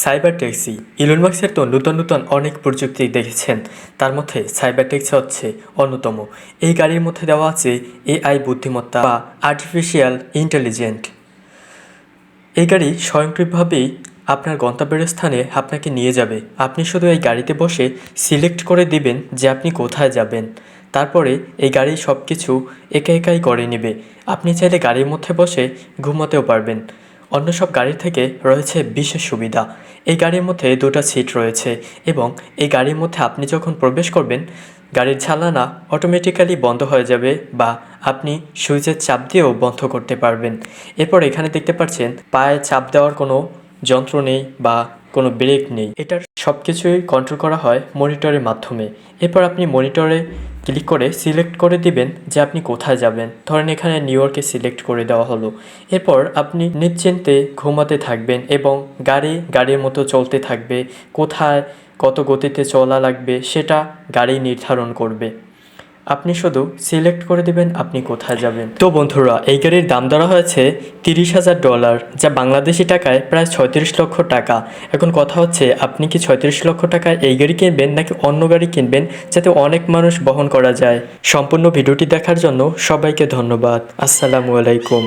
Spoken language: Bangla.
সাইবার ট্যাক্সি ইলন মাস্কের তো নূতন অনেক প্রযুক্তি দেখেছেন, তার মধ্যে সাইবার ট্যাক্সি হচ্ছে অন্যতম। এই গাড়ির মধ্যে দেওয়া আছে এআই বুদ্ধিমত্তা বা আর্টিফিশিয়াল ইন্টেলিজেন্ট। এই গাড়ি স্বয়ংক্রিয়ভাবেই আপনার গন্তব্যের স্থানে আপনাকে নিয়ে যাবে। আপনি শুধু এই গাড়িতে বসে সিলেক্ট করে দিবেন যে আপনি কোথায় যাবেন, তারপরে এই গাড়ি সব কিছু একাই করে নেবে। আপনি চাইলে গাড়ির মধ্যে বসে ঘুমাতেও পারবেন। অন্য সব গাড়ির থেকে রয়েছে বিশেষ সুবিধা। এই গাড়ির মধ্যে দুটো সিট রয়েছে এবং এই গাড়ির মধ্যে আপনি যখন প্রবেশ করবেন, গাড়ির জানালা অটোমেটিক্যালি বন্ধ হয়ে যাবে বা আপনি সুইচের চাপ দিয়েও বন্ধ করতে পারবেন। এরপর এখানে দেখতে পাচ্ছেন পায়ে চাপ দেওয়ার কোনো যন্ত্র নেই বা কোনো ব্রেক নেই। এটার সব কিছুই কন্ট্রোল করা হয় মনিটরের মাধ্যমে। এরপর আপনি মনিটরে ক্লিক করে সিলেক্ট করে দিবেন যে আপনি কোথায় যাবেন। ধরেন এখানে নিউ ইয়র্কে সিলেক্ট করে দেওয়া হলো। এরপর আপনি নিশ্চিন্তে ঘুমাতে থাকবেন এবং গাড়ির মতো চলতে থাকবে। কোথায় কত গতিতে চলা লাগবে সেটা গাড়ি নির্ধারণ করবে। আপনি শুধু সিলেক্ট করে দিবেন আপনি কোথায় যাবেন। তো বন্ধুরা, এই গাড়ির দাম ধরা হয়েছে $30,000, যা বাংলাদেশি টাকায় প্রায় 36 লক্ষ টাকা। এখন কথা হচ্ছে, আপনি কি 36 লক্ষ টাকায় এই গাড়ি কিনবেন নাকি অন্য গাড়ি কিনবেন যাতে অনেক মানুষ বহন করা যায়? সম্পূর্ণ ভিডিওটি দেখার জন্য সবাইকে ধন্যবাদ। আসসালামু আলাইকুম।